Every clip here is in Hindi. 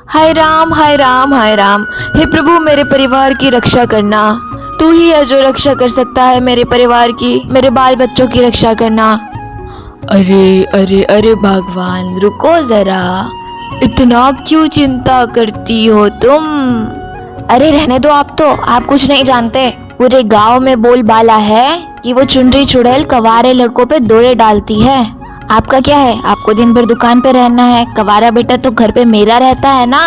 हाय राम हाय राम हाय राम। हे प्रभु मेरे परिवार की रक्षा करना। तू ही है जो रक्षा कर सकता है मेरे परिवार की, मेरे बाल बच्चों की रक्षा करना। अरे अरे अरे भगवान रुको जरा, इतना क्यों चिंता करती हो तुम? अरे रहने दो, आप कुछ नहीं जानते। पूरे गांव में बोलबाला है कि वो चुनरी चुड़ैल कवारे लड़कों पे दौरे डालती है। आपका क्या है, आपको दिन भर दुकान पे रहना है, कवारा बेटा तो घर पे मेरा रहता है ना।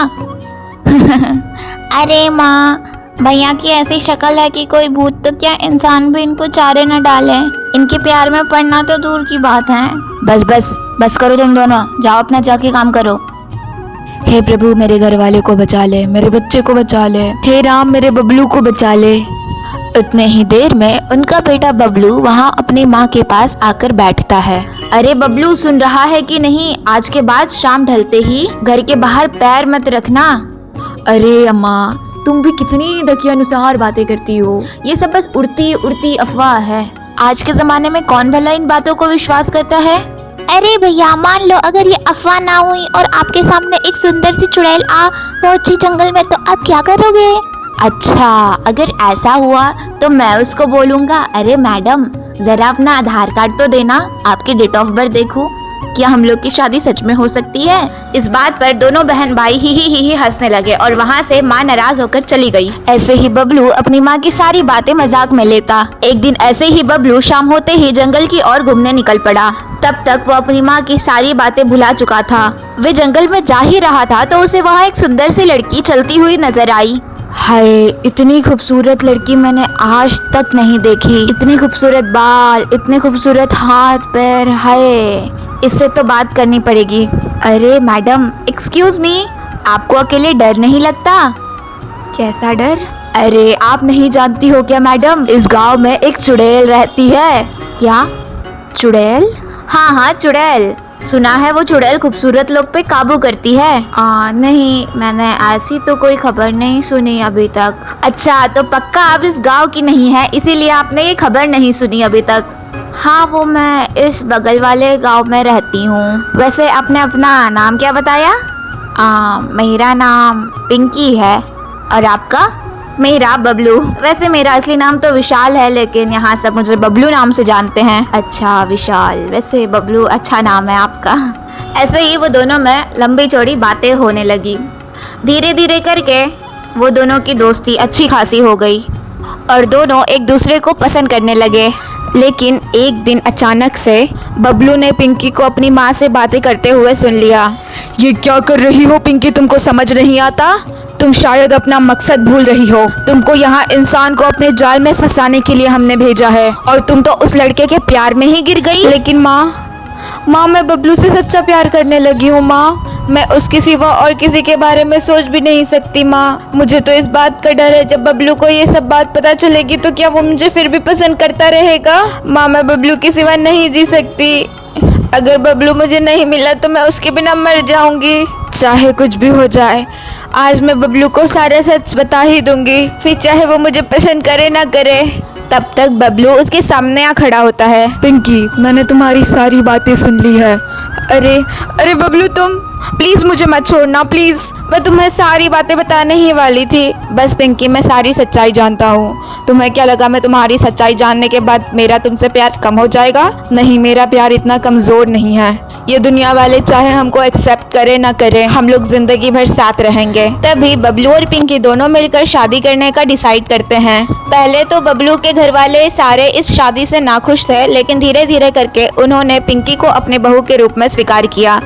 अरे माँ, भैया की ऐसी शक्ल है कि कोई भूत तो क्या इंसान भी इनको चारे न डाले। इनके प्यार में पड़ना तो दूर की बात है। बस बस बस करो तुम दोनों, जाओ अपना जाके काम करो। हे प्रभु मेरे घर वाले को बचा ले, मेरे बच्चे को बचा ले। हे राम मेरे बबलू को बचा ले। उतने ही देर में उनका बेटा बबलू वहाँ अपनी माँ के पास आकर बैठता है। अरे बबलू सुन रहा है कि नहीं, आज के बाद शाम ढलते ही घर के बाहर पैर मत रखना। अरे अम्मा, तुम भी कितनी दकियानुसार बातें करती हो। ये सब बस उड़ती उड़ती अफवाह है। आज के जमाने में कौन भला इन बातों को विश्वास करता है। अरे भैया मान लो अगर ये अफवाह ना हुई और आपके सामने एक सुंदर सी चुड़ैल आ पहुंची जंगल में, तो आप क्या करोगे? अच्छा, अगर ऐसा हुआ तो मैं उसको बोलूंगा, अरे मैडम जरा अपना आधार कार्ड तो देना, आपकी डेट ऑफ बर्थ देखूं, क्या हम लोग की शादी सच में हो सकती है। इस बात पर दोनों बहन भाई ही हंसने लगे और वहाँ से माँ नाराज होकर चली गई। ऐसे ही बबलू अपनी माँ की सारी बातें मजाक में लेता। एक दिन ऐसे ही बबलू शाम होते ही जंगल की ओर घूमने निकल पड़ा। तब तक वो अपनी माँ की सारी बातें भुला चुका था। वे जंगल में जा ही रहा था तो उसे वहाँ एक सुंदर सी लड़की चलती हुई नजर आई। हाय, इतनी खूबसूरत लड़की मैंने आज तक नहीं देखी। इतनी खूबसूरत बाल, इतने खूबसूरत हाथ पैर, हाय इससे तो बात करनी पड़ेगी। अरे मैडम एक्सक्यूज मी, आपको अकेले डर नहीं लगता? कैसा डर? अरे आप नहीं जानती हो क्या मैडम, इस गांव में एक चुड़ैल रहती है। क्या चुड़ैल? हाँ चुड़ैल। सुना है वो चुड़ैल खूबसूरत लोग पे काबू करती है। नहीं, मैंने ऐसी तो कोई खबर नहीं सुनी अभी तक। अच्छा, तो पक्का आप इस गांव की नहीं है, इसीलिए आपने ये खबर नहीं सुनी अभी तक। हाँ, वो मैं इस बगल वाले गांव में रहती हूँ। वैसे आपने अपना नाम क्या बताया? मेरा नाम पिंकी है। और आपका? मेरा बबलू। वैसे मेरा असली नाम तो विशाल है, लेकिन यहाँ सब मुझे बबलू नाम से जानते हैं। अच्छा विशाल, वैसे बबलू अच्छा नाम है आपका। ऐसे ही वो दोनों में लंबी चौड़ी बातें होने लगी। धीरे धीरे करके वो दोनों की दोस्ती अच्छी खासी हो गई और दोनों एक दूसरे को पसंद करने लगे। लेकिन एक दिन अचानक से बबलू ने पिंकी को अपनी माँ से बातें करते हुए सुन लिया। ये क्या कर रही हो पिंकी, तुमको समझ नहीं आता? तुम शायद अपना मकसद भूल रही हो। तुमको यहाँ इंसान को अपने जाल में फंसाने के लिए हमने भेजा है और तुम तो उस लड़के के प्यार में ही गिर गई। लेकिन माँ मैं बबलू से सच्चा प्यार करने लगी हूँ माँ। मैं उसके सिवा और किसी के बारे में सोच भी नहीं सकती माँ। मुझे तो इस बात का डर है, जब बबलू को ये सब बात पता चलेगी तो क्या वो मुझे फिर भी पसंद करता रहेगा? माँ मैं बबलू के सिवा नहीं जी सकती। अगर बबलू मुझे नहीं मिला तो मैं उसके बिना मर जाऊंगी। चाहे कुछ भी हो जाए, आज मैं बबलू को सारा सच बता ही दूंगी, फिर चाहे वो मुझे पसंद करे ना करे। तब तक बबलू उसके सामने आ खड़ा होता है। पिंकी, मैंने तुम्हारी सारी बातें सुन ली है। अरे बबलू तुम प्लीज मुझे मत छोड़ना प्लीज, मैं तुम्हें सारी बातें बताने ही वाली थी। बस पिंकी, मैं सारी सच्चाई जानता हूँ। तुम्हें क्या लगा मैं तुम्हारी सच्चाई जानने के बाद मेरा तुमसे प्यार कम हो जाएगा? नहीं, मेरा प्यार इतना कमजोर नहीं है। ये दुनिया वाले चाहे हमको एक्सेप्ट करे ना करे, हम लोग जिंदगी भर साथ रहेंगे। तभी बबलू और पिंकी दोनों मिलकर शादी करने का डिसाइड करते हैं। पहले तो बबलू के घर वाले सारे इस शादी से नाखुश थे, लेकिन धीरे धीरे करके उन्होंने पिंकी को अपने बहू के रूप में स्वीकार किया।